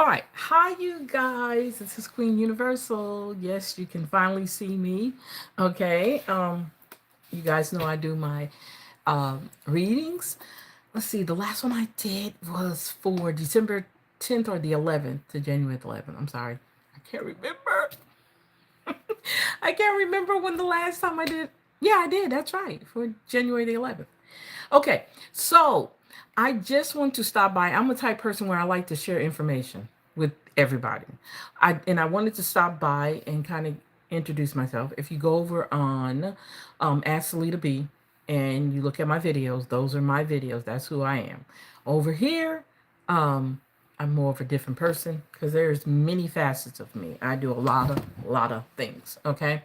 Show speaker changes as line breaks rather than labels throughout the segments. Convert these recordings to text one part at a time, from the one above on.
All right. Hi, you guys. This is Queen Universal. Yes, you can finally see me. Okay. You guys know I do my readings. Let's see. The last one I did was for December 10th or the 11th to January 11th. I'm sorry. I can't remember. I can't remember when the last time I did. Yeah, I did. That's right. For January the 11th. Okay. So I just want to stop by. I'm a type person where I like to share information with everybody. I wanted to stop by and kind of introduce myself. If you go over on Ask Seleta B and you look at my videos, those are my videos. That's who I am. Over here, I'm more of a different person because there's many facets of me. I do a lot of things. Okay.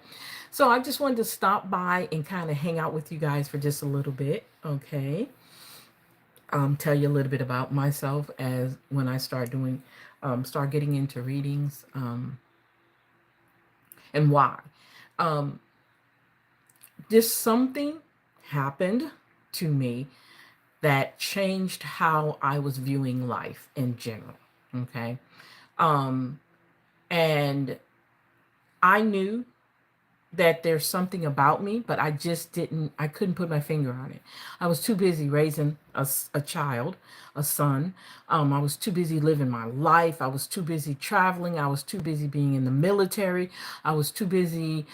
So I just wanted to stop by and kind of hang out with you guys for just a little bit. Okay. Tell you a little bit about myself as when I start getting into readings, and why. Um, just something happened to me that changed how I was viewing life in general. Okay. Um, and I knew that there's something about me, but I couldn't put my finger on it. I was too busy raising a child, a son. I was too busy living my life. I was too busy traveling. I was too busy being in the military. I was too busy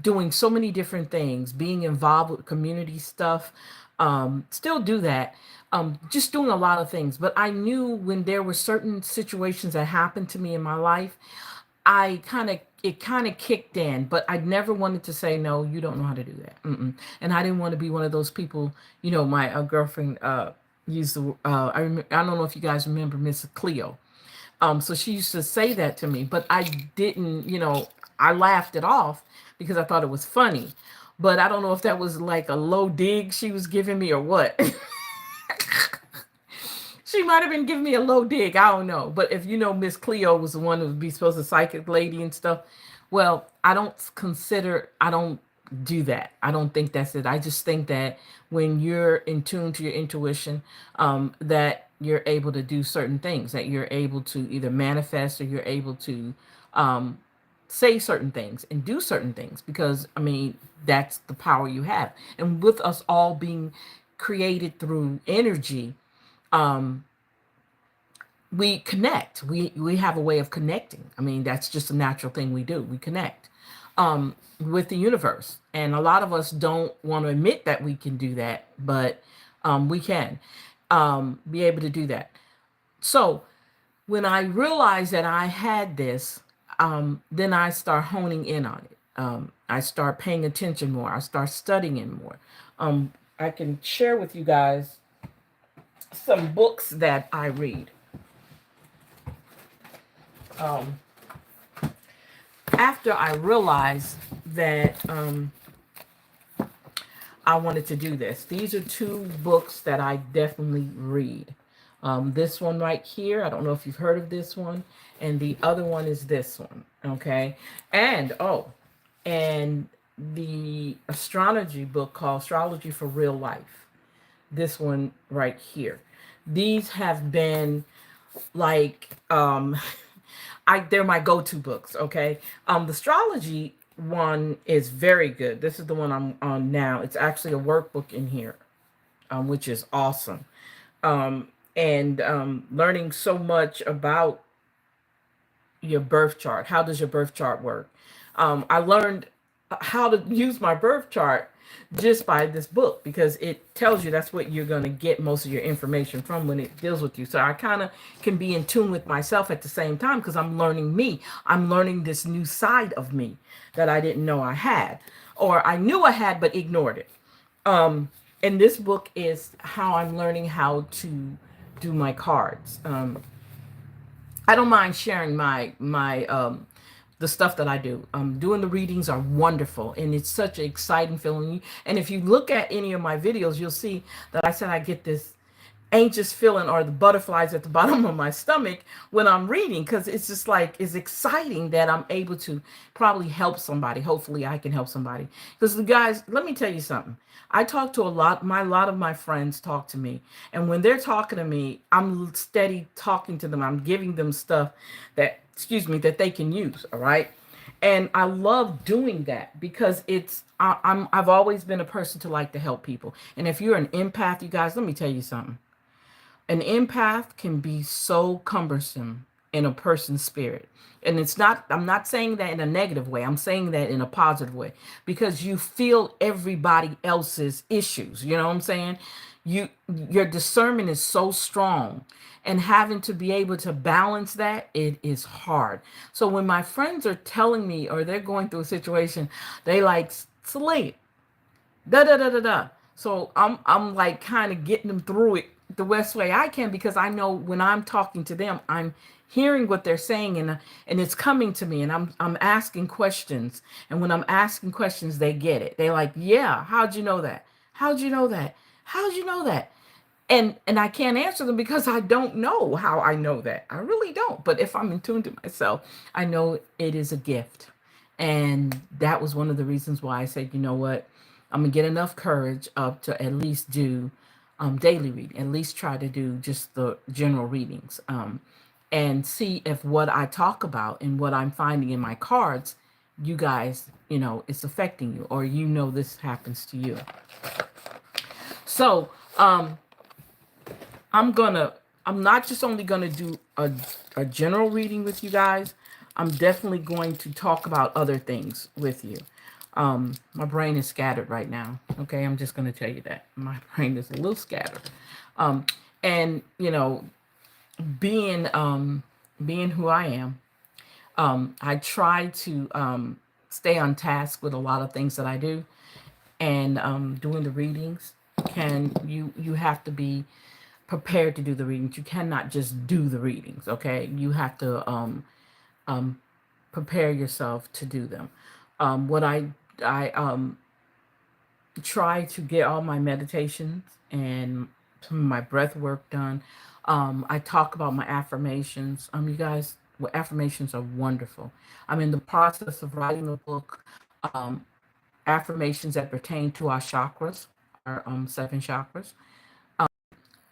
doing so many different things, being involved with community stuff. Still do that. Just doing a lot of things. But I knew when there were certain situations that happened to me in my life, it kind of kicked in, but I never wanted to say no. You don't know how to do that, and I didn't want to be one of those people. My girlfriend used the. I don't know if you guys remember Miss Cleo. So she used to say that to me, but I didn't. I laughed it off because I thought it was funny, but I don't know if that was like a low dig she was giving me or what. She might have been giving me a low dig. I don't know. But if you know Miss Cleo was the one who would be supposed to psychic lady and stuff, well, I don't do that. I don't think that's it. I just think that when you're in tune to your intuition, that you're able to do certain things, that you're able to either manifest or you're able to um, say certain things and do certain things because, I mean, that's the power you have. And with us all being created through energy, um, we connect. We have a way of connecting. I mean, that's just a natural thing we do. We connect with the universe, and a lot of us don't want to admit that we can do that, but we can be able to do that. So when I realized that I had this, then I start honing in on it. I start paying attention more. I start studying it more. I can share with you guys some books that I read. Um, After I realized that I wanted to do this, these are two books that I definitely read. This one right here, I don't know if you've heard of this one, and the other one is this one. Okay, and the astrology book called Astrology for Real Life. This one right here. These have been like they're my go-to books. Okay. The astrology one is very good. This is the one I'm on now. It's actually a workbook in here, which is awesome. And learning so much about your birth chart. How does your birth chart work? I learned how to use my birth chart just by this book because it tells you that's what you're going to get most of your information from when it deals with you. So I kind of can be in tune with myself at the same time because I'm learning me. I'm learning this new side of me that I didn't know I had, or I knew I had but ignored it. And this book is how I'm learning how to do my cards. I don't mind sharing my the stuff that I do. Doing the readings are wonderful, and it's such an exciting feeling. And if you look at any of my videos, you'll see that I said I get this anxious feeling or the butterflies at the bottom of my stomach when I'm reading, because it's just like it's exciting that I'm able to probably help somebody. Hopefully I can help somebody. Because the guys, let me tell you something. I talk to a lot of my friends talk to me. And when they're talking to me, I'm steady talking to them. I'm giving them stuff that, excuse me, that they can use. All right. And I love doing that because I've always been a person to like to help people. And if you're an empath, you guys, let me tell you something. An empath can be so cumbersome in a person's spirit. And it's not, I'm not saying that in a negative way. I'm saying that in a positive way because you feel everybody else's issues. You know what I'm saying? Your discernment is so strong, and having to be able to balance that, it is hard. So when my friends are telling me or they're going through a situation, they like, Celine, da da da da da. So I'm like kind of getting them through it the best way I can, because I know when I'm talking to them, I'm hearing what they're saying, and it's coming to me, and I'm asking questions, and when I'm asking questions, they get it. They like, yeah, how'd you know that? How'd you know that? How'd you know that? And I can't answer them because I don't know how I know that. I really don't. But if I'm in tune to myself, I know it is a gift. And that was one of the reasons why I said, you know what, I'm gonna get enough courage up to at least do daily reading, at least try to do just the general readings, and see if what I talk about and what I'm finding in my cards, you guys, it's affecting you, or this happens to you. So I'm gonna I'm not just only gonna do a general reading with you guys. I'm definitely going to talk about other things with you. My brain is scattered right now. Okay, I'm just gonna tell you that. My brain is a little scattered. Um, and being being who I am, I try to stay on task with a lot of things that I do. And doing the readings, you have to be prepared to do the readings. You cannot just do the readings, okay? You have to um, prepare yourself to do them. What I try to get all my meditations and some of my breath work done. I talk about my affirmations. You guys, well, affirmations are wonderful. I'm in the process of writing a book, um, affirmations that pertain to our chakras, our seven chakras,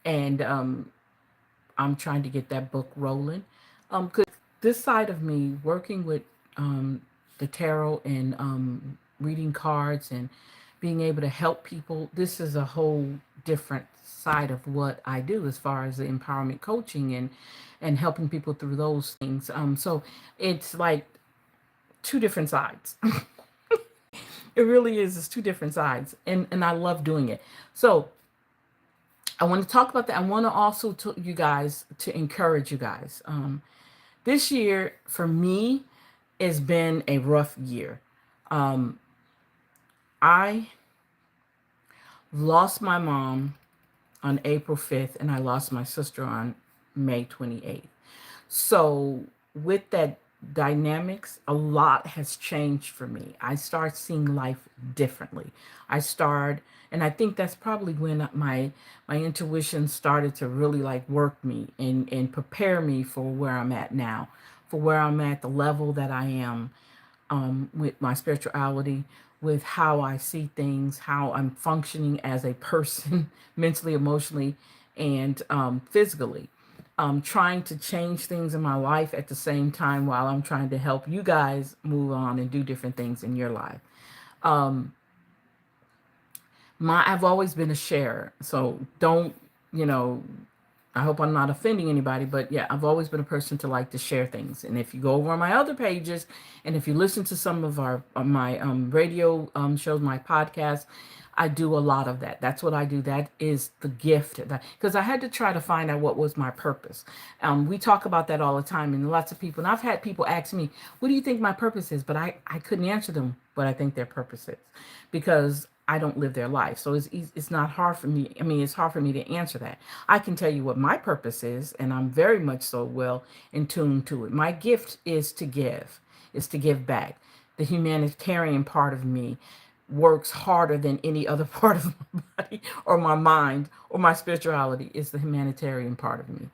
and I'm trying to get that book rolling. Because this side of me, working with the tarot and reading cards and being able to help people, this is a whole different side of what I do as far as the empowerment coaching and helping people through those things. So it's like two different sides. It really is. It's two different sides, and I love doing it. So I want to talk about that. I want to also to you guys to encourage you guys. This year for me has been a rough year. Um, I lost my mom on April 5th, and I lost my sister on May 28th. So with that dynamics, a lot has changed for me. I start seeing life differently. I start, and I think that's probably when my intuition started to really like work me and prepare me for where I'm at now, for where I'm at, the level that I am, with my spirituality, with how I see things, how I'm functioning as a person, mentally, emotionally, and physically. Trying to change things in my life at the same time while I'm trying to help you guys move on and do different things in your life. Um, I've always been a sharer, so don't, you know, I hope I'm not offending anybody, but yeah, I've always been a person to like to share things. And if you go over on my other pages, and if you listen to some of my radio shows, my podcast, I do a lot of that. That's what I do. That is the gift that, because I had to try to find out what was my purpose. We talk about that all the time, and lots of people. And I've had people ask me, "What do you think my purpose is?" But I couldn't answer them what I think their purpose is, because I don't live their life. So it's not hard for me. I mean, it's hard for me to answer that. I can tell you what my purpose is, and I'm very much so well in tune to it. My gift is to give back. The humanitarian part of me works harder than any other part of my body or my mind or my spirituality is the humanitarian part of me.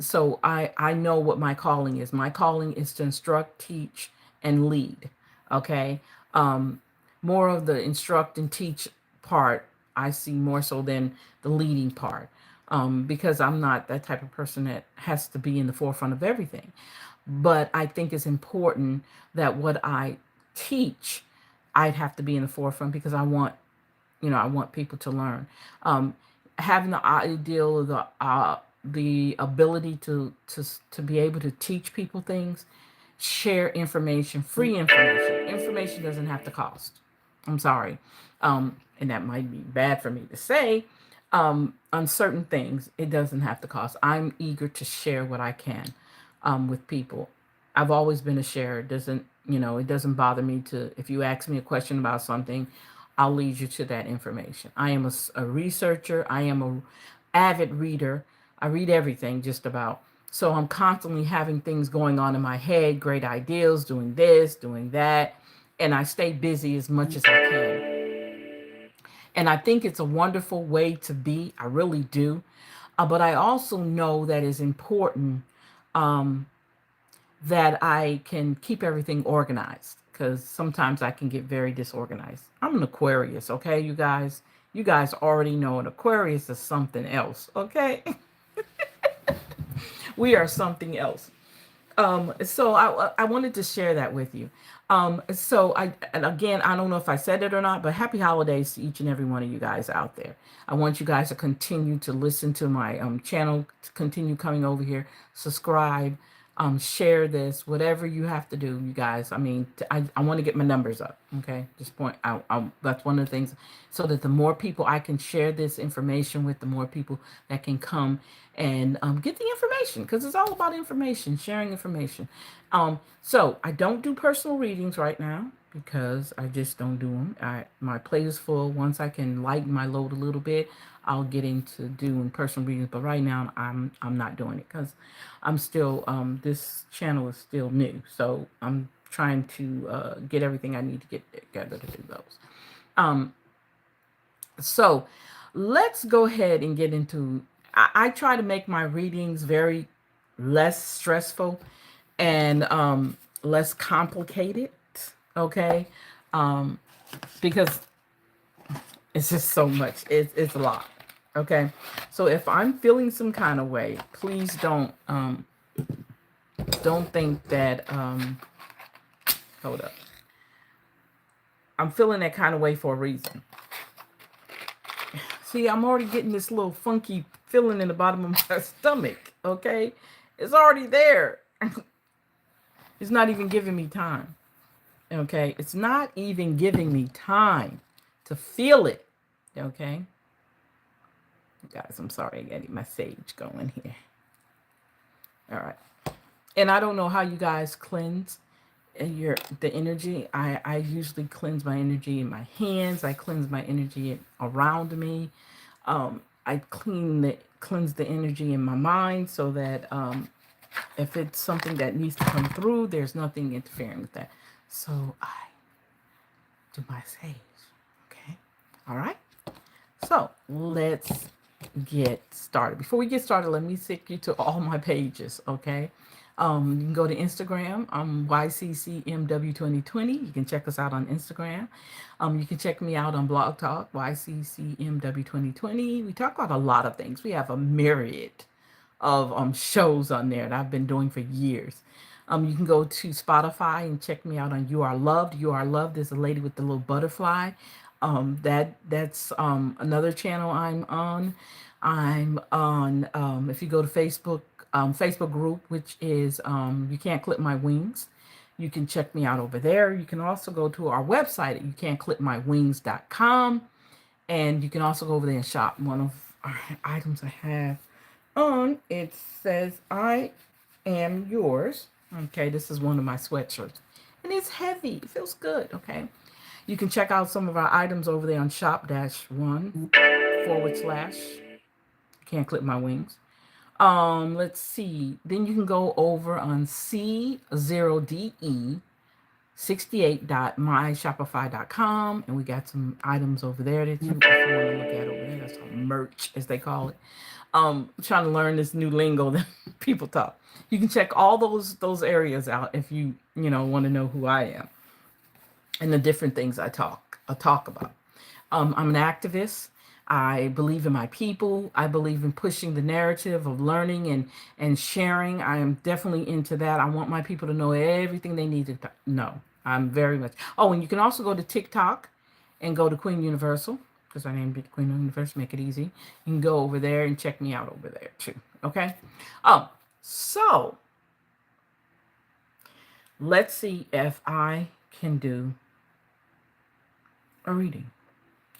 So I know what my calling is. My calling is to instruct, teach, and lead. Okay. Um, More of the instruct and teach part I see more so than the leading part, because I'm not that type of person that has to be in the forefront of everything. But I think it's important that what I teach, I'd have to be in the forefront because I want people to learn. Um, Having the ideal of the ability to be able to teach people things, share information, free information. Information doesn't have to cost. I'm sorry. And that might be bad for me to say. On certain things, it doesn't have to cost. I'm eager to share what I can with people. I've always been a sharer. It doesn't bother me to, if you ask me a question about something, I'll lead you to that information. I am a researcher. I am a avid reader. I read everything just about. So I'm constantly having things going on in my head, great ideas, doing this, doing that. And I stay busy as much as I can. And I think it's a wonderful way to be. I really do. But I also know that it's important um, that I can keep everything organized because sometimes I can get very disorganized. I'm an Aquarius, okay, you guys? You guys already know an Aquarius is something else, okay? We are something else. So I wanted to share that with you. And again, I don't know if I said it or not, but happy holidays to each and every one of you guys out there. I want you guys to continue to listen to my channel, to continue coming over here, subscribe, share this, whatever you have to do, you guys. I mean, I want to get my numbers up. Okay, just point out. That's one of the things, so that the more people I can share this information with, the more people that can come and get the information, because it's all about information, sharing information. So I don't do personal readings right now because I just don't do them. My plate is full. Once I can lighten my load a little bit, I'll get into doing personal readings. But right now, I'm not doing it because I'm still this channel is still new, so I'm trying to get everything I need to get together to do those. Um, so let's go ahead and get into. I try to make my readings very less stressful and less complicated. Okay, um, because it's just so much. It's a lot. Okay, so if I'm feeling some kind of way, please don't think that hold up. I'm feeling that kind of way for a reason. See, I'm already getting this little funky feeling in the bottom of my stomach. Okay, it's already there. It's not even giving me time. Okay, it's not even giving me time to feel it. Okay, guys, I'm sorry. I gotta get my sage going here. All right, and I don't know how you guys cleanse the energy. I usually cleanse my energy in my hands. I cleanse my energy around me. I cleanse the energy in my mind so that if it's something that needs to come through, there's nothing interfering with that. So I do my sage. Okay. All right. So let's get started. Before we get started, let me take you to all my pages. Okay. You can go to Instagram, YCCMW2020. You can check us out on Instagram. You can check me out on Blog Talk, YCCMW2020. We talk about a lot of things. We have a myriad of shows on there that I've been doing for years. You can go to Spotify and check me out on You Are Loved. You Are Loved is a lady with the little butterfly. That's another channel I'm on. I'm on, if you go to Facebook, Facebook group, which is You Can't Clip My Wings. You can check me out over there. You can also go to our website at youcan'tclipmywings.com. And you can also go over there and shop. One of our items I have on, it says, I am yours. Okay, this is one of my sweatshirts. And it's heavy. It feels good, okay? You can check out some of our items over there on shop-1 / Can't Clip My Wings. Let's see. Then you can go over on C0DE68.myshopify.com, and we got some items over there that you want to look at over there. That's a merch, as they call it. Trying to learn this new lingo that people talk. You can check all those areas out if you want to know who I am and the different things I talk about. I'm an activist. I believe in my people. I believe in pushing the narrative of learning and sharing. I am definitely into that. I want my people to know everything they need to know. I'm very much. Oh, and you can also go to TikTok and go to Queen Universal because I named it Queen Universal. Make it easy. You can go over there and check me out over there too. Okay. So let's see if I can do a reading.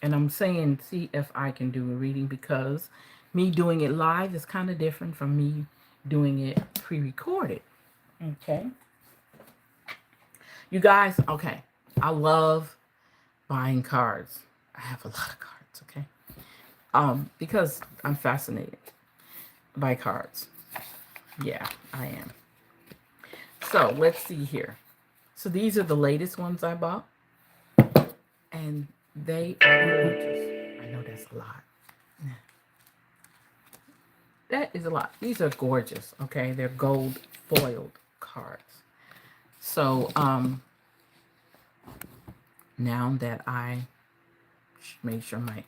And I'm saying see if I can do a reading because me doing it live is kind of different from me doing it pre-recorded. Okay. You guys, okay. I love buying cards. I have a lot of cards, okay? Because I'm fascinated by cards. Yeah, I am. So let's see here. So these are the latest ones I bought. And they are gorgeous. I know that's a lot. That is a lot. These are gorgeous, okay? They're gold foiled cards. So, now that I made sure my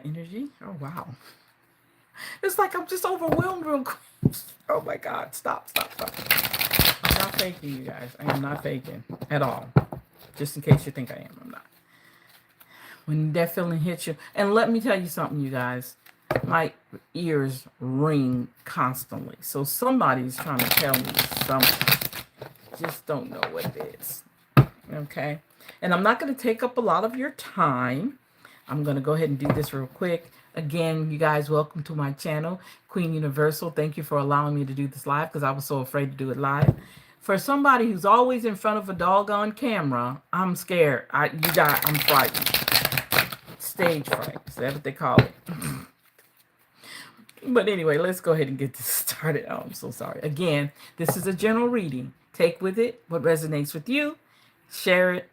energy, oh wow. It's like I'm just overwhelmed real quick. Oh my God, stop. I'm not faking, you guys. I am not faking at all. Just in case you think I am, I'm not. When that feeling hits you, and let me tell you something, you guys. My ears ring constantly. So somebody's trying to tell me something. Just don't know what it is. Okay? And I'm not going to take up a lot of your time. I'm going to go ahead and do this real quick. Again, you guys, welcome to my channel, Queen Universal. Thank you for allowing me to do this live because I was so afraid to do it live. For somebody who's always in front of a doggone camera, I'm scared. I'm frightened. Stage fright. Is that what they call it? But anyway, let's go ahead and get this started. Oh, I'm so sorry. Again, this is a general reading. Take with it what resonates with you. Share it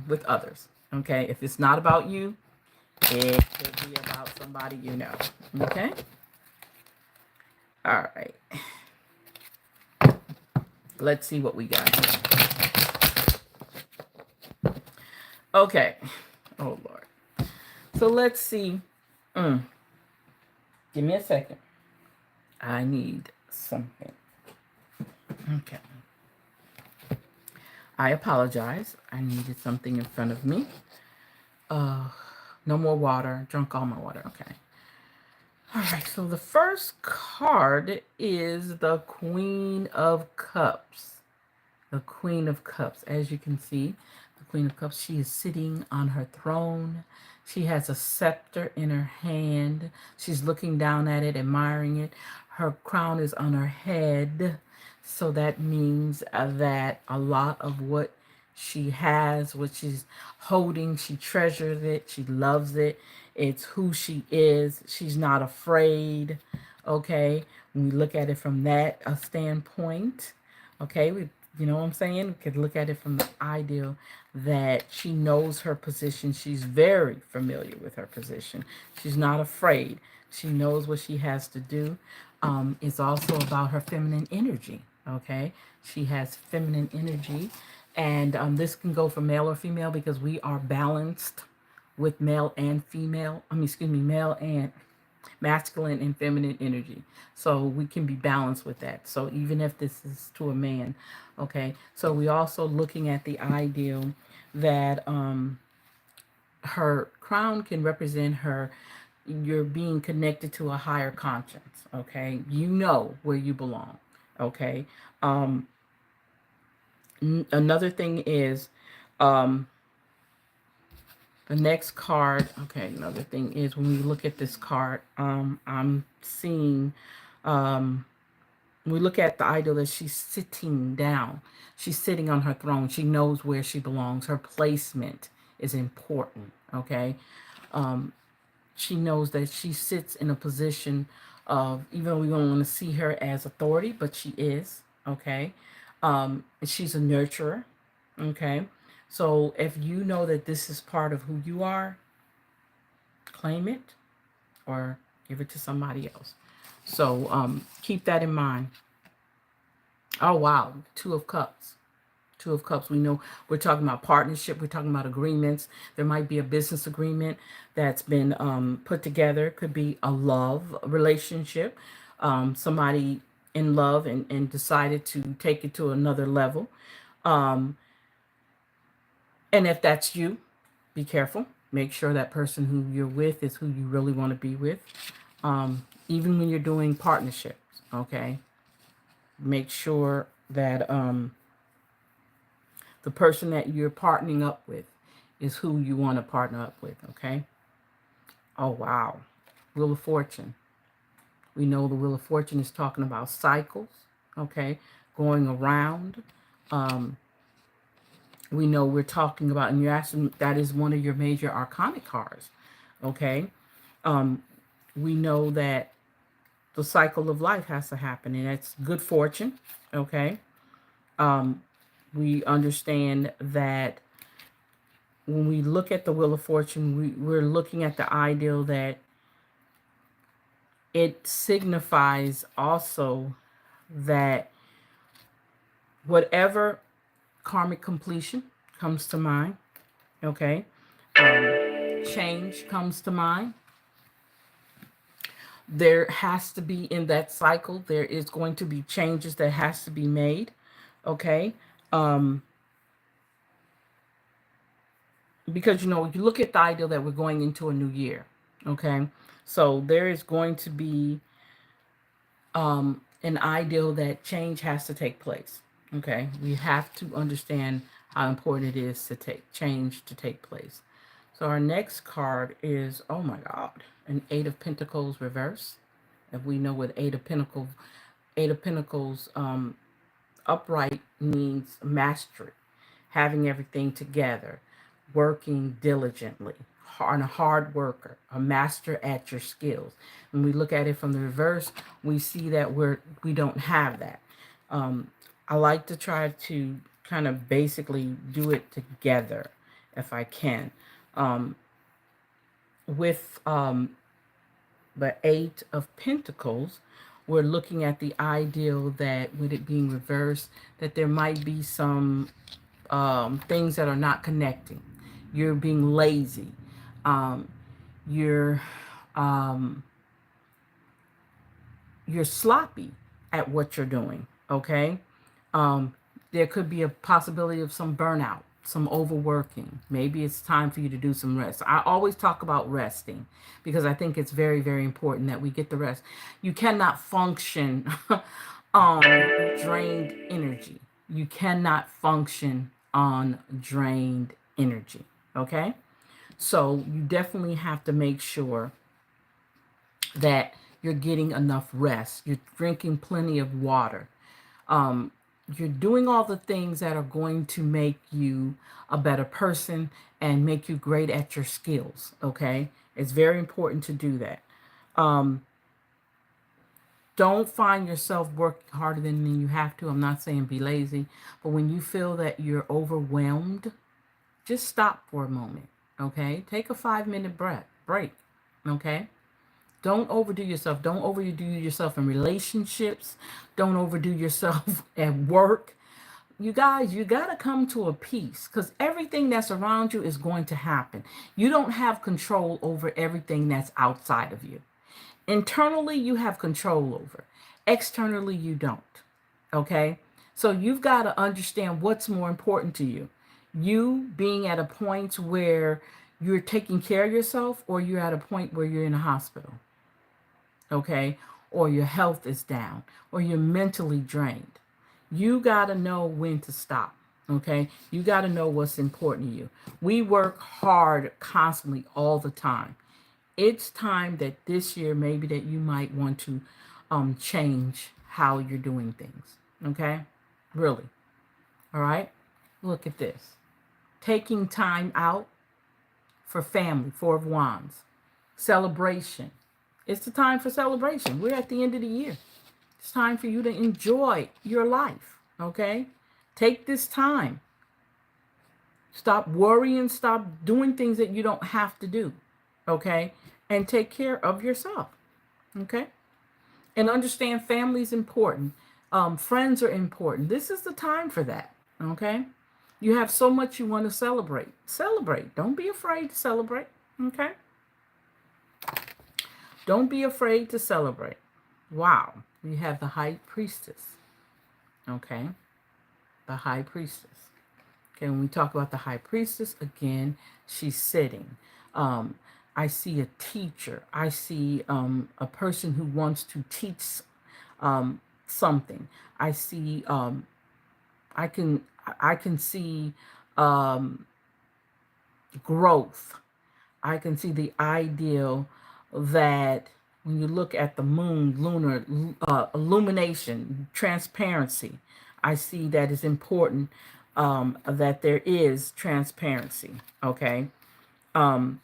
with others. Okay? If it's not about you, it could be about somebody you know. Okay? All right. Let's see what we got here. Okay. Oh, Lord. So let's see. Give me a second. I need something. Okay. I apologize. I needed something in front of me. No more water. Drunk all my water. Okay. All right. So the first card is the Queen of Cups. The Queen of Cups. As you can see, the Queen of Cups, she is sitting on her throne. She has a scepter in her hand. She's looking down at it, admiring it. Her crown is on her head. So that means that a lot of what she has, what she's holding, she treasures it. She loves it. It's who she is. She's not afraid. Okay. When we look at it from that standpoint, okay, you know what I'm saying? We could look at it from the ideal that she knows her position. She's very familiar with her position. She's not afraid. She knows what she has to do. It's also about her feminine energy. Okay, she has feminine energy, and this can go for male or female because we are balanced with male and female. Male and masculine and feminine energy. So we can be balanced with that. So even if this is to a man, okay. So we also looking at the ideal that her crown can represent her. You're being connected to a higher conscience. Okay, you know where you belong. Okay. Another thing is the next card. Okay, another thing is when we look at this card, I'm seeing we look at the idol that she's sitting down. She's sitting on her throne. She knows where she belongs. Her placement is important. Okay. She knows that she sits in a position of, even though we don't want to see her as authority, but she is. Okay. She's a nurturer. Okay. So if you know that this is part of who you are, claim it or give it to somebody else. So keep that in mind. Oh, wow. Two of Cups. Two of Cups. We know we're talking about partnership. We're talking about agreements. There might be a business agreement that's been put together. Could be a love relationship. Somebody in love and decided to take it to another level. Um, and if that's you, be careful. Make sure that person who you're with is who you really want to be with. Even when you're doing partnerships, okay? Make sure that the person that you're partnering up with is who you want to partner up with, okay? Oh, wow. Wheel of Fortune. We know the Wheel of Fortune is talking about cycles, okay? Going around. We know we're talking about, and you're asking, that is one of your major arcanic cards, okay? We know that the cycle of life has to happen, and that's good fortune, okay? We understand that when we look at the Wheel of Fortune, we're looking at the ideal that it signifies also that whatever karmic completion comes to mind, okay, change comes to mind. There has to be in that cycle, there is going to be changes that has to be made, okay? Because, you know, you look at the ideal that we're going into a new year, okay? So there is going to be an ideal that change has to take place, okay? We have to understand how important it is to take change to take place. So our next card is, oh my God, an Eight of Pentacles reverse. If we know what Eight of Pentacles upright means mastery, having everything together, working diligently, a hard worker, a master at your skills. When we look at it from the reverse, we see that we don't have that. I like to try to kind of basically do it together if I can. With the Eight of Pentacles, we're looking at the ideal that with it being reversed, that there might be some things that are not connecting. You're being lazy. You're you're sloppy at what you're doing. Okay, there could be a possibility of some burnout, some overworking. Maybe it's time for you to do some rest. I always talk about resting because I think it's very, very important that we get the rest. You cannot function on drained energy. You cannot function on drained energy. Okay? So you definitely have to make sure that you're getting enough rest. You're drinking plenty of water. You're doing all the things that are going to make you a better person and make you great at your skills. Okay? It's very important to do that. Don't find yourself working harder than you have to. I'm not saying be lazy, but when you feel that you're overwhelmed, just stop for a moment. Okay? Take a 5-minute break. Okay? Don't overdo yourself. Don't overdo yourself in relationships. Don't overdo yourself at work. You guys, you got to come to a peace because everything that's around you is going to happen. You don't have control over everything that's outside of you. Internally, you have control over. Externally, you don't. Okay? So you've got to understand what's more important to you. You being at a point where you're taking care of yourself, or you're at a point where you're in a hospital. Okay? Or your health is down, or you're mentally drained. You got to know when to stop. Okay? You got to know what's important to you. We work hard constantly all the time. It's time that this year maybe that you might want to change how you're doing things. Okay? Really. All right? Look at this. Taking time out for family, Four of Wands. Celebration. It's the time for celebration. We're at the end of the year. It's time for you to enjoy your life. Okay? Take this time. Stop worrying. Stop doing things that you don't have to do. Okay? and take care of yourself. Okay? And understand family is important. Friends are important. This is the time for that. Okay? You have so much you want to celebrate. Celebrate. Don't be afraid to celebrate. Okay? Don't be afraid to celebrate. Wow. We have the high priestess. Okay? The high priestess. Okay, when we talk about the high priestess, again, she's sitting. Um, I see a teacher. I see a person who wants to teach something. I see. I can see um, growth. I can see the ideal that when you look at the moon, lunar illumination, transparency, I see that it's important that there is transparency. Okay, um,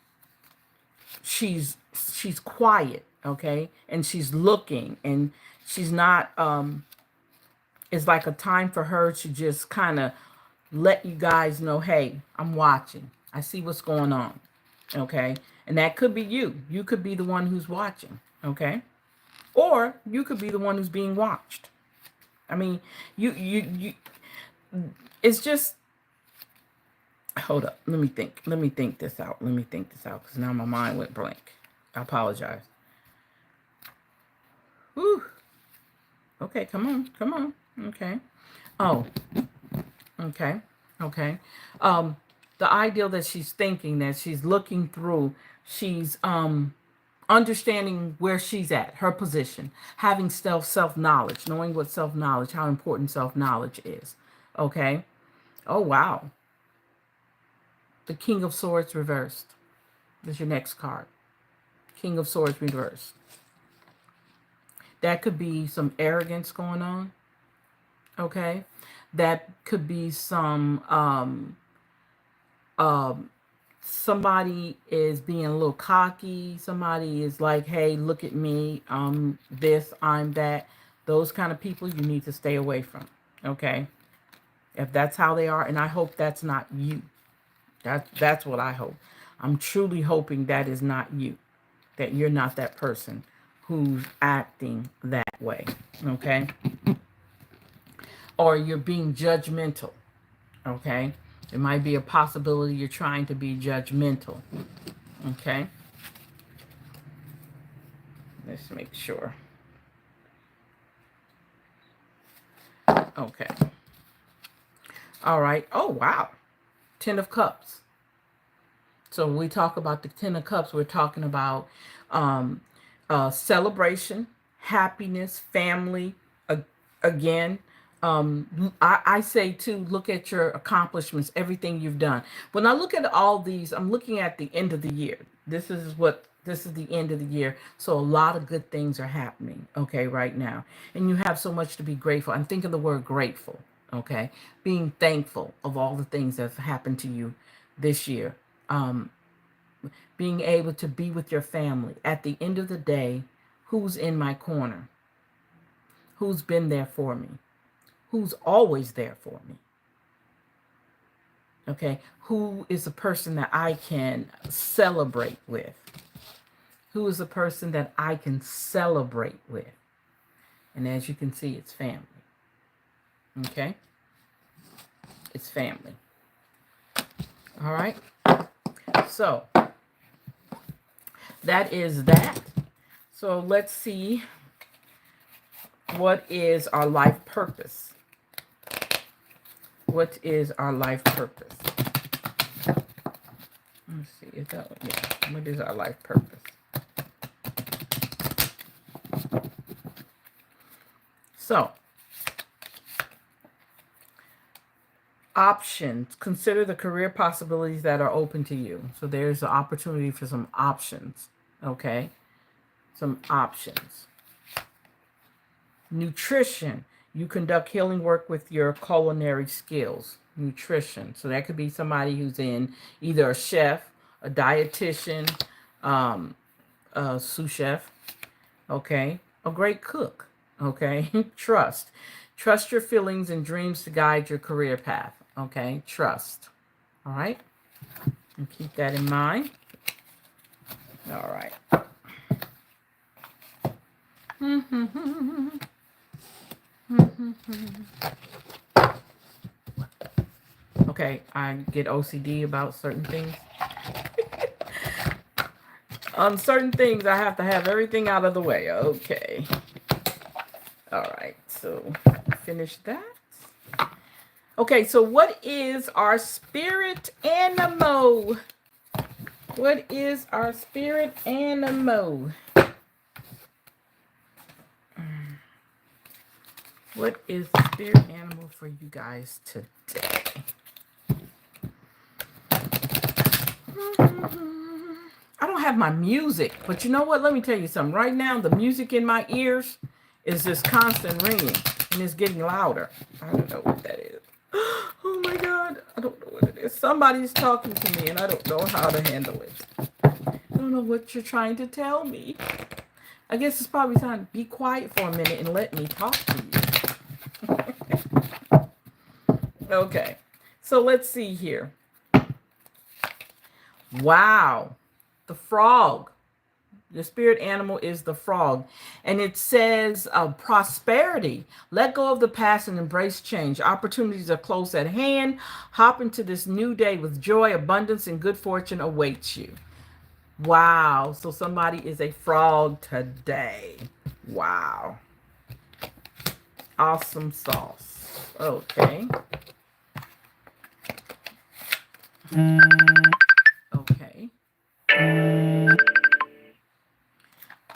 she's quiet. Okay, and she's looking, and she's not. It's like a time for her to just kind of let you guys know, hey, I'm watching. I see what's going on. Okay. And that could be you. You could be the one who's watching. Okay. Or you could be the one who's being watched. I mean, you it's just, hold up. Let me think. Let me think this out. Let me think this out because now my mind went blank. I apologize. Whew. Okay. Come on. Come on. Okay. Oh, okay. Okay. The ideal that she's thinking, that she's looking through, she's understanding where she's at, her position, having self knowledge, knowing what self knowledge, how important self knowledge is. Okay. Oh wow. The King of Swords reversed. Is your next card. King of Swords reversed. That could be some arrogance going on. Okay. That could be some um somebody is being a little cocky. Somebody is like, hey, look at me. I'm this, I'm that. Those kind of people you need to stay away from. Okay. If that's how they are, and I hope that's not you. That's what I hope. I'm truly hoping that is not you. That you're not that person who's acting that way. Okay. Or you're being judgmental. Okay. It might be a possibility you're trying to be judgmental. Okay. Let's make sure. Okay. All right. Oh, wow. 10 of Cups. So when we talk about the 10 of Cups, we're talking about celebration, happiness, family. Again, I say too, look at your accomplishments, everything you've done. When I look at all these, I'm looking at the end of the year. This is the end of the year. So a lot of good things are happening, okay, right now. And you have so much to be grateful. I'm thinking the word grateful, okay? Being thankful of all the things that have happened to you this year. Um, Being able to be with your family. At the end of the day, who's in my corner? Who's been there for me? Who's always there for me? Okay, who is a person that I can celebrate with? Who is a person that I can celebrate with? And as you can see, it's family. Okay, it's family. All right, so that is that. So let's see, what is our life purpose? What is our life purpose? Let's see, is that one? Yeah. What is our life purpose? So, options. Consider the career possibilities that are open to you. So there's an opportunity for some options. Okay? Some options. Nutrition. You conduct healing work with your culinary skills. Nutrition. So that could be somebody who's in either a chef, a dietitian, a sous chef, okay? A great cook, okay? Trust. Trust your feelings and dreams to guide your career path, okay? Trust, all right? And keep that in mind. All right. Okay, I get OCD about certain things. On certain things, I have to have everything out of the way. Okay. All right, so finish that. Okay, so what is our spirit animal? What is our spirit animal? What is the spirit animal for you guys today? I don't have my music, but you know what? Let me tell you something. Right now, the music in my ears is just constant ringing, and it's getting louder. I don't know what that is. Oh my God, I don't know what it is. Somebody's talking to me, and I don't know how to handle it. I don't know what you're trying to tell me. I guess it's probably time to be quiet for a minute and let me talk to you. Okay, so let's see here. Wow, the frog. The spirit animal is the frog. And it says prosperity. Let go of the past and embrace change. Opportunities are close at hand. Hop into this new day with joy, abundance, and good fortune awaits you. Wow. So somebody is a frog today. Wow. Awesome sauce. Okay. Okay.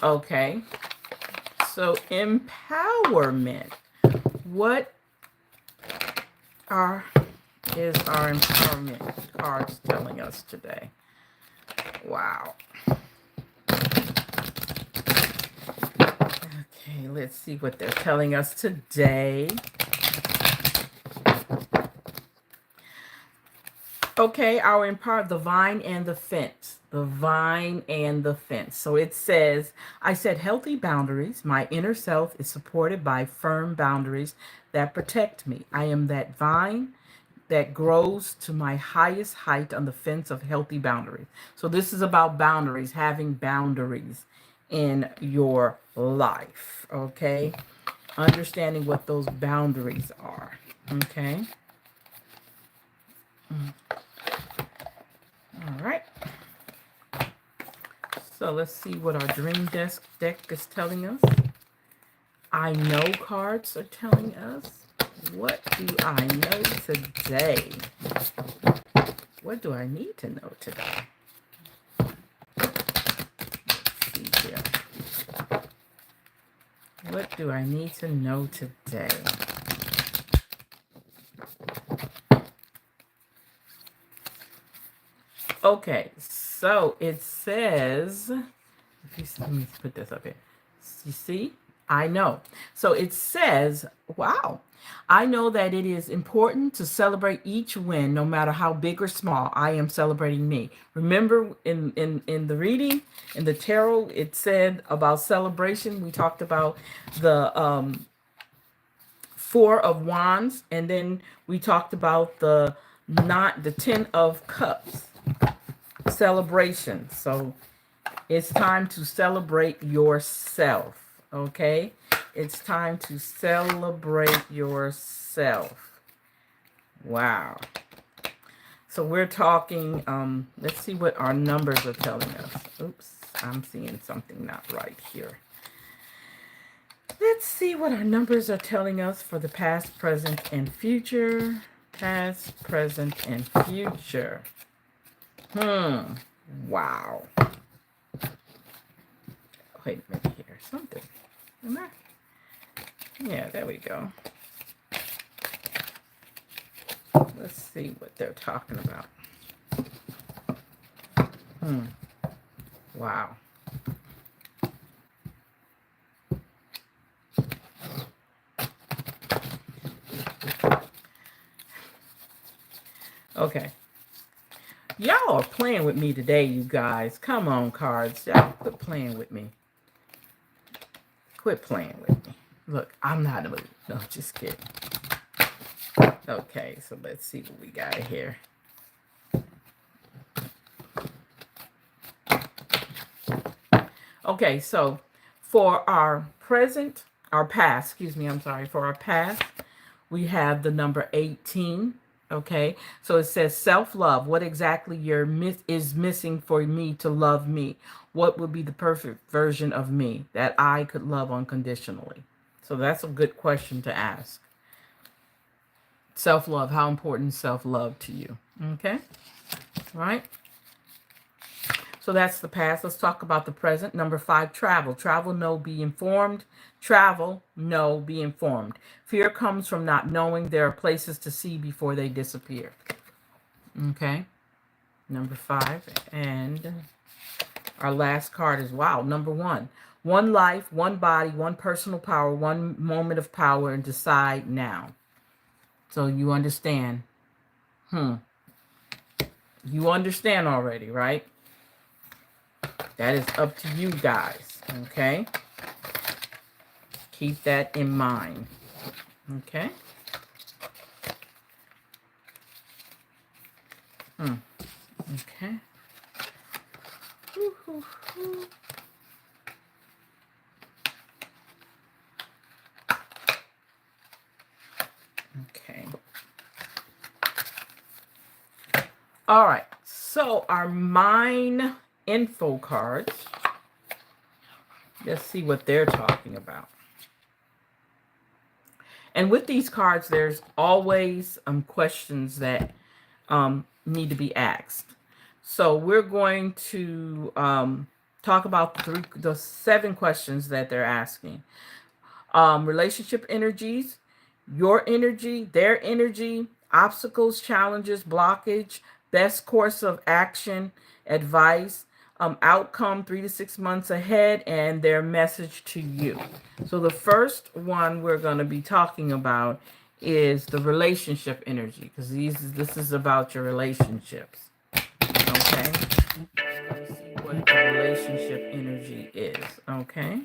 Okay. So empowerment. What is our empowerment cards telling us today? Wow. Okay, let's see what they're telling us today. Okay, our empower the vine and the fence. The vine and the fence. So it says, I set healthy boundaries. My inner self is supported by firm boundaries that protect me. I am that vine that grows to my highest height on the fence of healthy boundaries. So this is about boundaries, having boundaries in your life. Okay, understanding what those boundaries are. Okay. All right. So let's see what our dream deck is telling us. I know cards are telling us. What do I know today? What do I need to know today? Let's see here. What do I need to know today? Okay, so it says, let me put this up here. You see? I know. So it says, wow, I know that it is important to celebrate each win, no matter how big or small. I am celebrating me. Remember in the reading, in the tarot, it said about celebration. We talked about the Four of Wands, and then we talked about the 10 of Cups celebration. So it's time to celebrate yourself. Okay, it's time to celebrate yourself. Wow. So we're talking, let's see what our numbers are telling us. Oops, I'm seeing something not right here. Let's see what our numbers are telling us for the past, present, and future. Past, present, and future. Wow. Wait a minute here. Something. Yeah, there we go. Let's see what they're talking about. Wow. Okay. Y'all are playing with me today, you guys. Come on, cards. Y'all quit playing with me. Quit playing with me. Look, I'm not a mood. No, just kidding. Okay, so let's see what we got here. Okay, so For our present, our past, excuse me, I'm sorry, for our past, we have the number 18. Okay, so it says self-love. What exactly is missing for me to love me? What would be the perfect version of me that I could love unconditionally? So that's a good question to ask. Self-love. How important is self-love to you? Okay, right? So that's the past. Let's talk about the present. Number 5, travel. Travel, no, be informed. Travel, no, be informed. Fear comes from not knowing there are places to see before they disappear. Okay. Number 5. And our last card is, wow, number 1. One life, one body, one personal power, one moment of power, and decide now. So you understand. You understand already, right? That is up to you guys. Okay. Keep that in mind. Okay. Okay. Okay. All right. So our mind info cards. Let's see what they're talking about. And with these cards, there's always questions that need to be asked. So we're going to talk about the 7 questions that they're asking. Relationship energies, your energy, their energy, obstacles, challenges, blockage, best course of action, advice, outcome 3 to 6 months ahead, and their message to you. So the first one we're going to be talking about is the relationship energy, because this is about your relationships. Okay, let's see what the relationship energy is. Okay,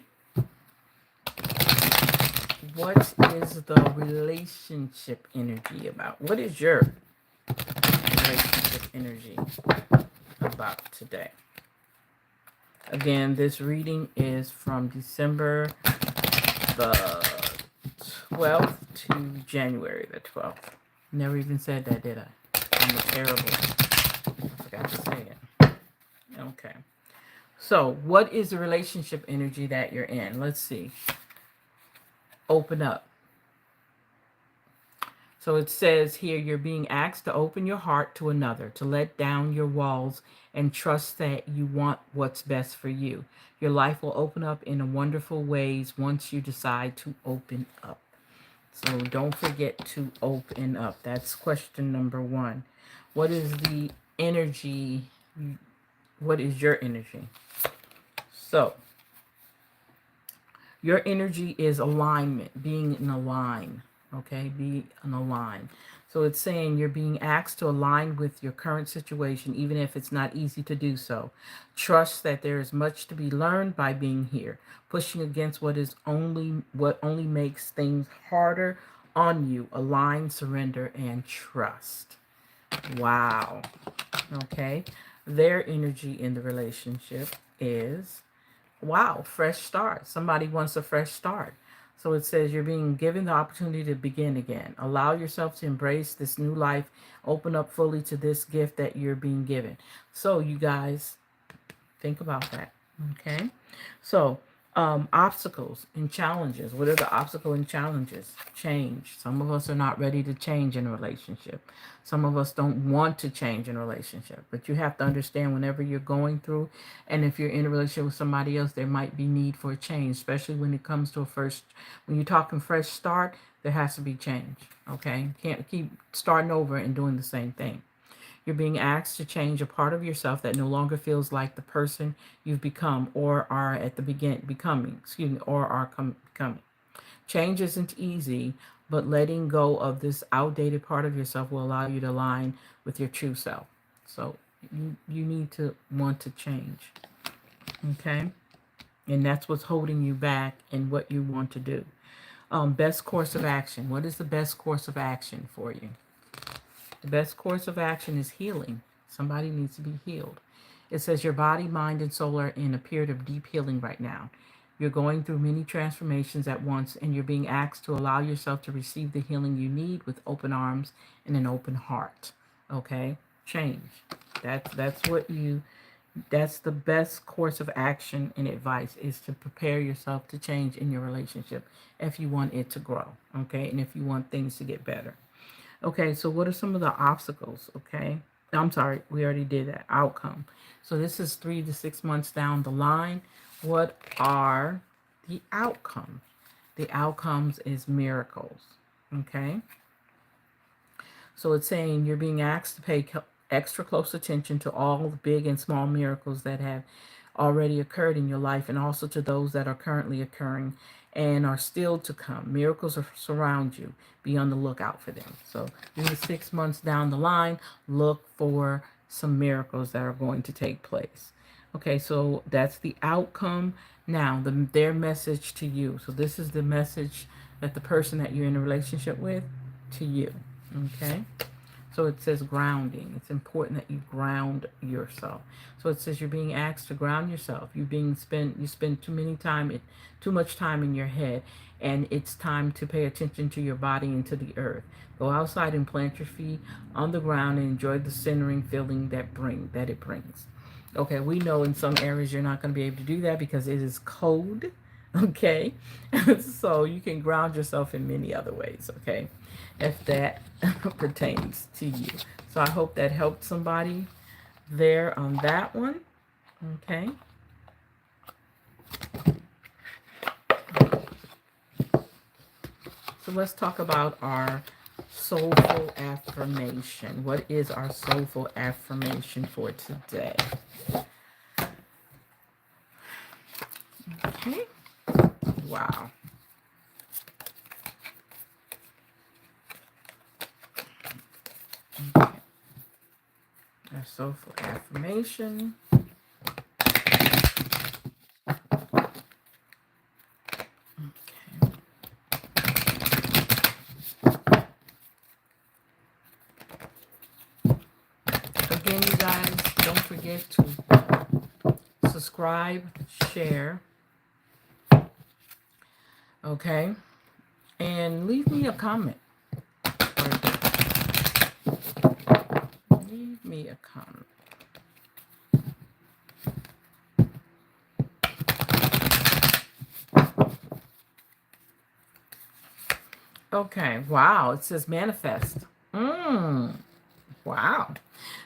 what is the relationship energy about? What is your relationship energy about today? Again, this reading is from December the 12th to January the 12th. Never even said that, did I? I'm terrible. I forgot to say it. Okay. So, what is the relationship energy that you're in? Let's see. Open up. So it says here, you're being asked to open your heart to another, to let down your walls and trust that you want what's best for you. Your life will open up in wonderful ways once you decide to open up. So don't forget to open up. That's question number 1. What is the energy? What is your energy? So your energy is alignment, being in a line. Okay, be in a line. So it's saying you're being asked to align with your current situation, even if it's not easy to do so. Trust that there is much to be learned by being here. Pushing against what only makes things harder on you. Align, surrender, and trust. Wow. Okay. Their energy in the relationship is, wow, fresh start. Somebody wants a fresh start. So it says you're being given the opportunity to begin again. Allow yourself to embrace this new life. Open up fully to this gift that you're being given. So you guys, think about that. Okay. So obstacles and challenges. What are the obstacles and challenges? Change. Some of us are not ready to change in a relationship. Some of us don't want to change in a relationship. But you have to understand, whenever you're going through, and if you're in a relationship with somebody else, there might be need for a change, especially when it comes to when you're talking fresh start, there has to be change. Okay. You can't keep starting over and doing the same thing. You're being asked to change a part of yourself that no longer feels like the person you've become or are at the becoming. Change isn't easy, but letting go of this outdated part of yourself will allow you to align with your true self. So you need to want to change. Okay? And that's what's holding you back and what you want to do. Best course of action. What is the best course of action for you? The best course of action is healing. Somebody needs to be healed. It says your body, mind, and soul are in a period of deep healing right now. You're going through many transformations at once, and you're being asked to allow yourself to receive the healing you need with open arms and an open heart. Okay? Change. That's the best course of action and advice, is to prepare yourself to change in your relationship if you want it to grow, okay? And if you want things to get better. Okay, so what are some of the obstacles, okay? I'm sorry, we already did that. Outcome. So this is 3 to 6 months down the line. What are the outcomes? The outcomes is miracles, okay? So it's saying you're being asked to pay extra close attention to all the big and small miracles that have already occurred in your life, and also to those that are currently occurring and are still to come. Miracles are surround you. Be on the lookout for them. So 3 to 6 months down the line, look for some miracles that are going to take place. Okay, so that's the outcome. Now, their message to you. So this is the message that the person that you're in a relationship with to you. Okay. So it says grounding. It's important that you ground yourself. So it says you're being asked to ground yourself. You spend too much time in your head, and it's time to pay attention to your body and to the earth. Go outside and plant your feet on the ground and enjoy the centering feeling that it brings. Okay, we know in some areas you're not going to be able to do that because it is cold. Okay, so you can ground yourself in many other ways. Okay, if that pertains to you. So I hope that helped somebody there on that one. Okay. So let's talk about our soulful affirmation. What is our soulful affirmation for today? Okay. Wow. Okay. Our soulful affirmation. Again, you guys, don't forget to subscribe, share, okay? And leave me a comment. Leave me a comment. Okay, wow, it says manifest. Wow.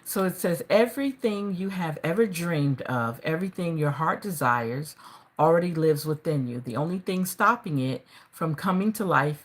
So it says everything you have ever dreamed of, everything your heart desires, already lives within you. The only thing stopping it from coming to life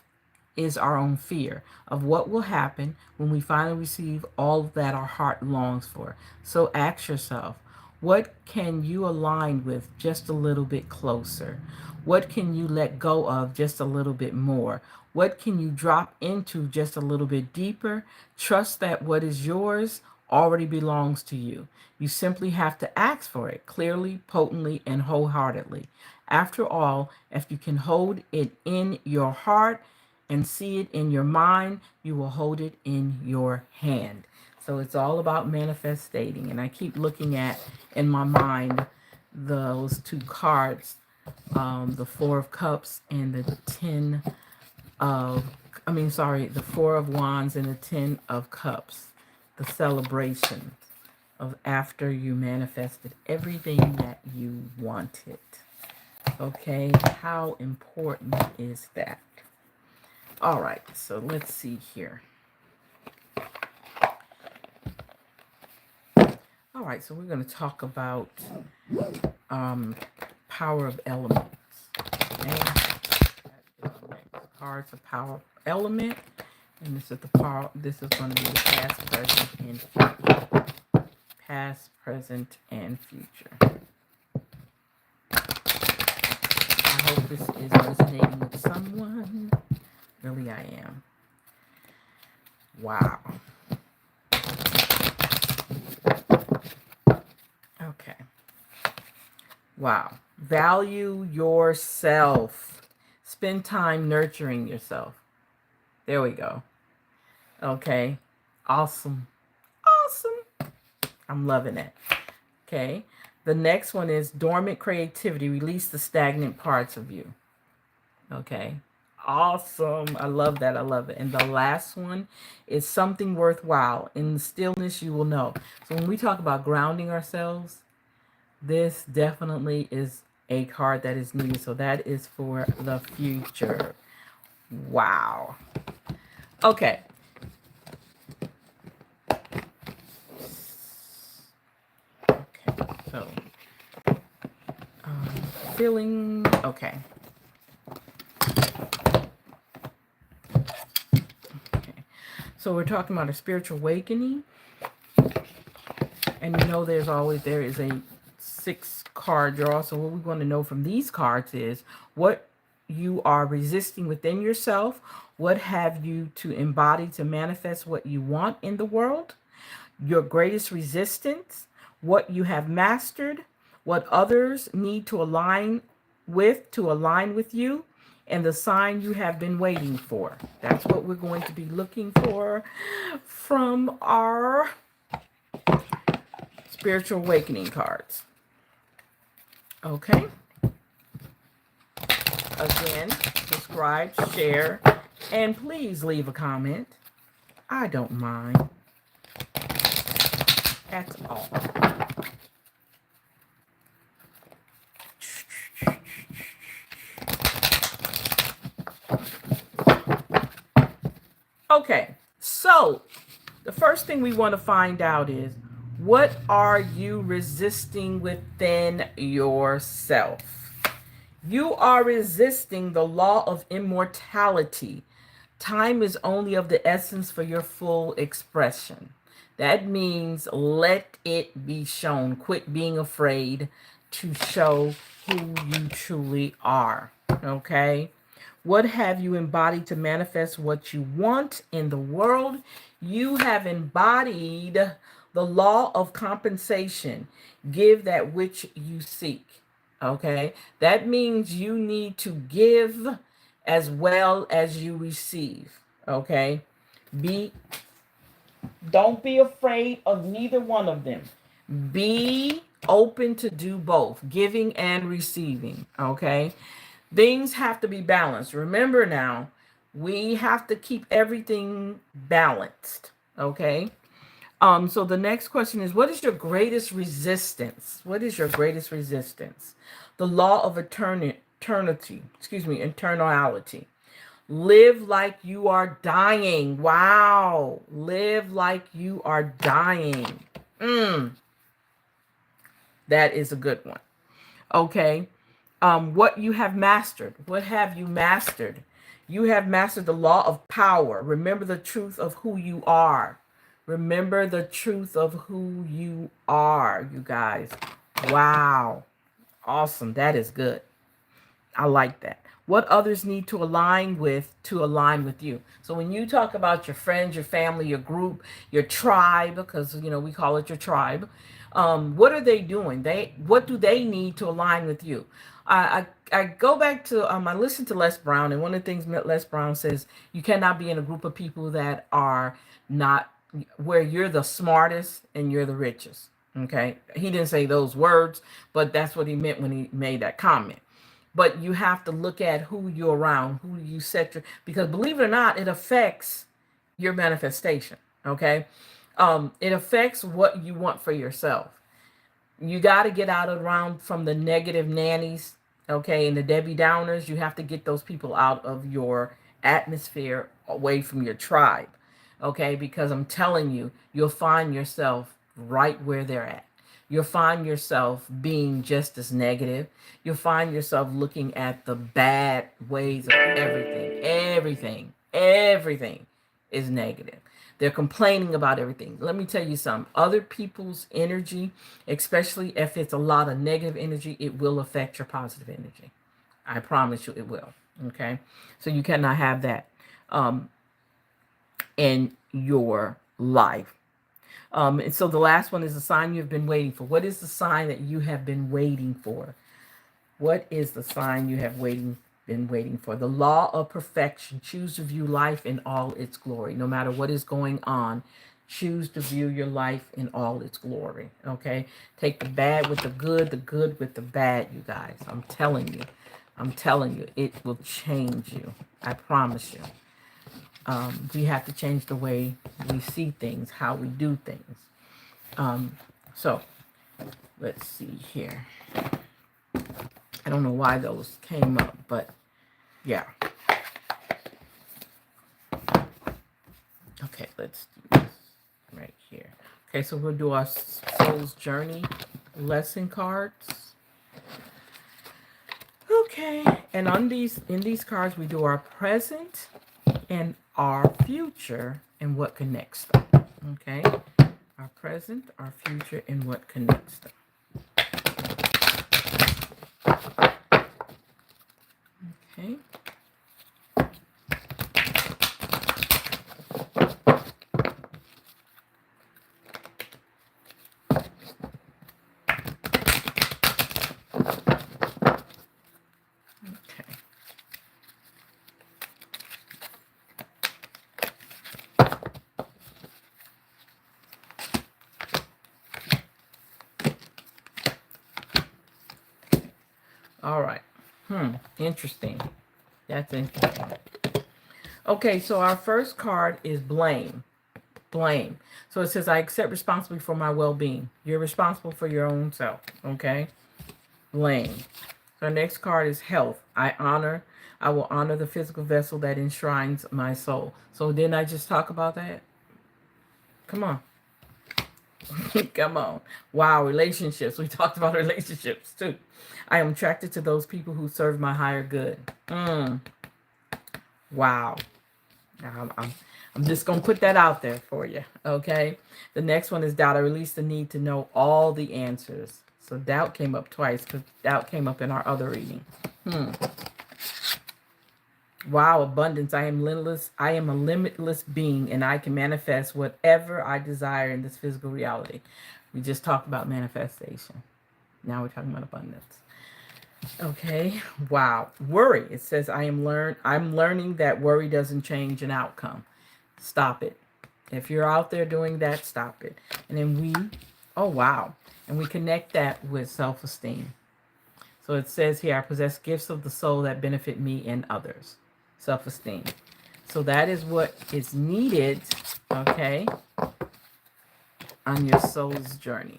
is our own fear of what will happen when we finally receive all that our heart longs for. So ask yourself, what can you align with just a little bit closer? What can you let go of just a little bit more? What can you drop into just a little bit deeper? Trust that what is yours already belongs to you. You simply have to ask for it clearly, potently, and wholeheartedly. After all, if you can hold it in your heart and see it in your mind, you will hold it in your hand. So it's all about manifesting. And I keep looking at, in my mind, those two cards, the Four of Cups and the the Four of Wands and the Ten of Cups. The celebration of after you manifested everything that you wanted. Okay, how important is that? All right, so let's see here. All right, so we're going to talk about power of elements. Okay, cards of power element, and this is the power. This is going to be the past, present, and future. Past, present, and future. I hope this is resonating with someone. Really, I am. Wow. Okay. Wow. Value yourself. Spend time nurturing yourself. There we go. Okay. Awesome. Awesome. I'm loving it. Okay. The next one is dormant creativity. Release the stagnant parts of you. Okay. Awesome. I love that. I love it. And the last one is something worthwhile. In the stillness, you will know. So when we talk about grounding ourselves, this definitely is a card that is needed. So that is for the future. Wow. Okay. Okay. So, feeling okay. Okay. So we're talking about a spiritual awakening, and you know there is a 6 card draw. So what we want to know from these cards is what you are resisting within yourself. What have you to embody to manifest what you want in the world? Your greatest resistance, what you have mastered, what others need to align with you, and the sign you have been waiting for. That's what we're going to be looking for from our spiritual awakening cards. Okay. Again, subscribe, share, and please leave a comment. I don't mind. That's all. Okay, so the first thing we want to find out is what are you resisting within yourself? You are resisting the law of immortality. Time is only of the essence for your full expression. That means let it be shown. Quit being afraid to show who you truly are. Okay? What have you embodied to manifest what you want in the world? You have embodied the law of compensation. Give that which you seek. Okay? That means you need to give as well as you receive. Okay? Be Don't be afraid of neither one of them. Be open to do both, giving and receiving. Okay? Things have to be balanced. Remember now, we have to keep everything balanced. Okay? So the next question is, what is your greatest resistance? What is your greatest resistance? The law of eternality. Live like you are dying. Wow. Live like you are dying. That is a good one. Okay. What you have mastered. What have you mastered? You have mastered the law of power. Remember the truth of who you are. Remember the truth of who you are, you guys. Wow. Awesome. That is good. I like that. What others need to align with you. So when you talk about your friends, your family, your group, your tribe, because we call it your tribe, what are they doing? What do they need to align with you? I go back to I listened to Les Brown, and one of the things Les Brown says, you cannot be in a group of people that are not where you're the smartest and you're the richest. Okay, he didn't say those words, but that's what he meant when he made that comment. But you have to look at who you're around, who you set your, because believe it or not, it affects your manifestation. Okay. It affects what you want for yourself. You got to get out around from the negative nannies, okay, and the Debbie Downers. You have to get those people out of your atmosphere, away from your tribe, okay, because I'm telling you, you'll find yourself right where they're at. You'll find yourself being just as negative. You'll find yourself looking at the bad ways of everything. Everything is negative. They're complaining about everything. Let me tell you something. Other people's energy, especially if it's a lot of negative energy, it will affect your positive energy. I promise you it will. Okay? So you cannot have that in your life. And so the last one is the sign you've been waiting for. What is the sign that you have been waiting for? What is the sign you have been waiting for? The law of perfection. Choose to view life in all its glory. No matter what is going on, Choose to view your life in all its glory. Okay? Take the bad with the good with the bad, you guys. I'm telling you. I'm telling you, it will change you. I promise you. We have to change the way we see things, how we do things. So, let's see here. I don't know why those came up, but yeah. Okay, let's do this right here. Okay, so we'll do our soul's journey lesson cards. Okay, and on in these cards we do our present and our future and what connects them. Okay, our present, our future, and what connects them. Okay. All right. Interesting. That's interesting. Okay, so our first card is blame. Blame. So it says, I accept responsibility for my well-being. You're responsible for your own self. Okay? Blame. So our next card is health. I will honor the physical vessel that enshrines my soul. So didn't I just talk about that? Come on. Come on. Wow, relationships. We talked about relationships too. I am attracted to those people who serve my higher good. Wow. I'm just going to put that out there for you. Okay. The next one is doubt. I release the need to know all the answers. So doubt came up twice because doubt came up in our other reading. Wow, abundance. I am limitless. I am a limitless being, and I can manifest whatever I desire in this physical reality. We just talked about manifestation. Now we're talking about abundance. Okay. Wow. Worry. It says I'm learning that worry doesn't change an outcome. Stop it. If you're out there doing that, stop it. And then oh wow. And we connect that with self-esteem. So it says here, I possess gifts of the soul that benefit me and others. Self-esteem. So that is what is needed, okay, on your soul's journey.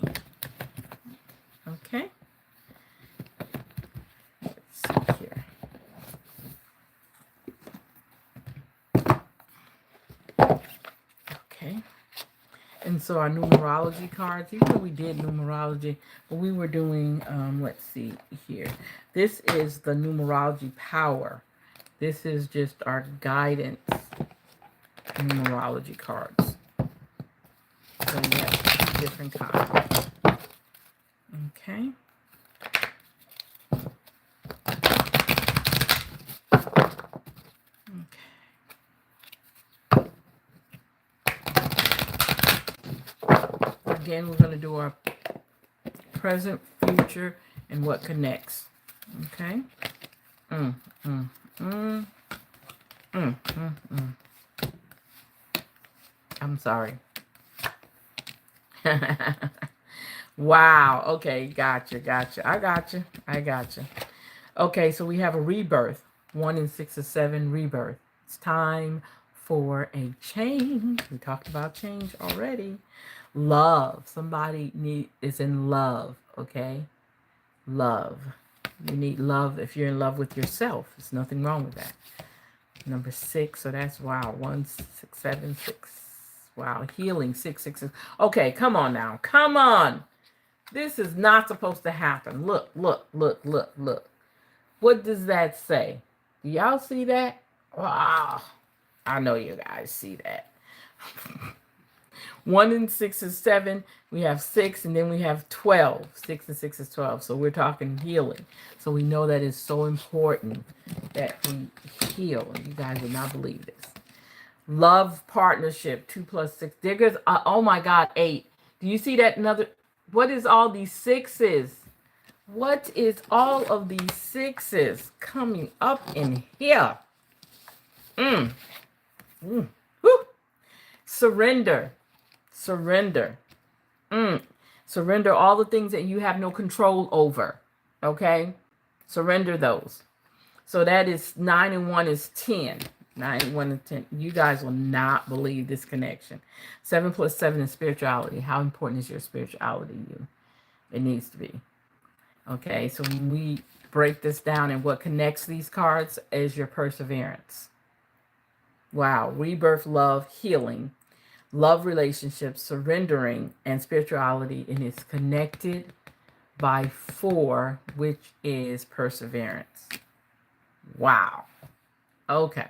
Okay. Let's see here. Okay. And so our numerology cards, even though we did numerology, but we were doing, let's see here. This is the numerology power. This is just our guidance numerology cards. So we have different kinds. Okay. Again, we're going to do our present, future, and what connects. Okay. I'm sorry. Wow. Okay. Gotcha. I gotcha. Okay. So we have a rebirth. 1 and 6 and 7 rebirth. It's time for a change. We talked about change already. Love. Somebody is in love. Okay. Love. You need love if you're in love with yourself. There's nothing wrong with that. Number 6. So that's wow. 1, 6, 7, 6. Wow. Healing. 6, 6, 6. Okay. Come on now. Come on. This is not supposed to happen. Look. What does that say? Do y'all see that? Wow. I know you guys see that. 1 and 6 is 7. We have 6, and then we have 12. 6 and 6 is 12. So we're talking healing. So we know that it's so important that we heal. You guys would not believe this. Love partnership. 2 plus 6. There goes, oh my God, 8. Do you see that? What is all these 6s? What is all of these 6s coming up in here? Woo. Surrender. Surrender. Mm. Surrender all the things that you have no control over. Okay? Surrender those. So that is 9 and 1 is 10. 9 and 1 is 10. You guys will not believe this connection. 7 plus 7 is spirituality. How important is your spirituality to you? It needs to be. Okay, so when we break this down, and what connects these cards is your perseverance. Wow. Rebirth, love, healing, love, relationships, surrendering, and spirituality. And it's connected by 4, which is perseverance. Wow. Okay.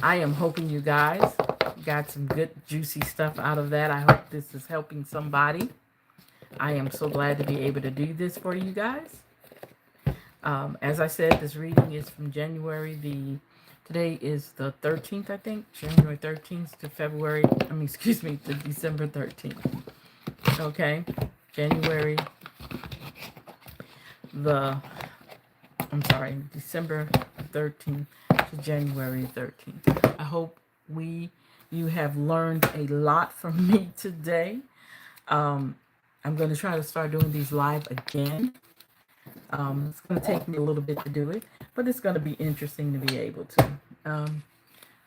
I am hoping you guys got some good, juicy stuff out of that. I hope this is helping somebody. I am so glad to be able to do this for you guys. As I said, this reading is from today is the 13th, I think, January 13th to to December 13th. Okay, December 13th to January 13th. I hope you have learned a lot from me today. I'm going to try to start doing these live again. It's going to take me a little bit to do it, but it's going to be interesting to be able to.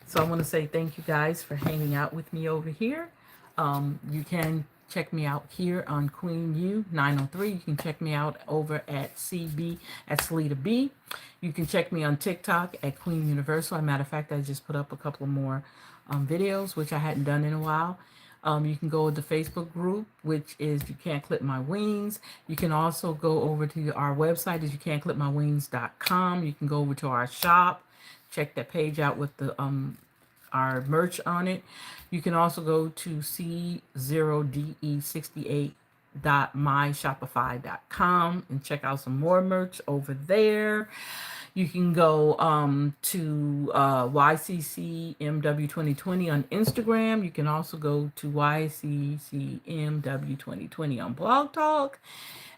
So I want to say thank you guys for hanging out with me over here. You can check me out here on Queen U 903. You can check me out over at CB at CELETA B. You can check me on TikTok at Queen Universal. As a matter of fact, I just put up a couple of more videos, which I hadn't done in a while. You can go to the Facebook group, which is You Can't Clip My Wings. You can also go over to our website, is youcan'tclipmywings.com. You can go over to our shop, check that page out with the our merch on it. You can also go to C0DE68.myshopify.com and check out some more merch over there. You can go to YCCMW2020 on Instagram. You can also go to YCCMW2020 on Blog Talk.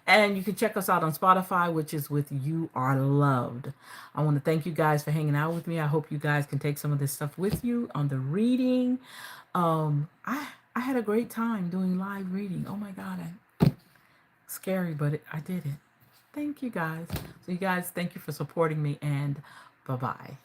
And you can check us out on Spotify, which is with You Are Loved. I want to thank you guys for hanging out with me. I hope you guys can take some of this stuff with you on the reading. I had a great time doing live reading. Oh my God, scary, but I did it. Thank you guys. So you guys, thank you for supporting me, and bye-bye.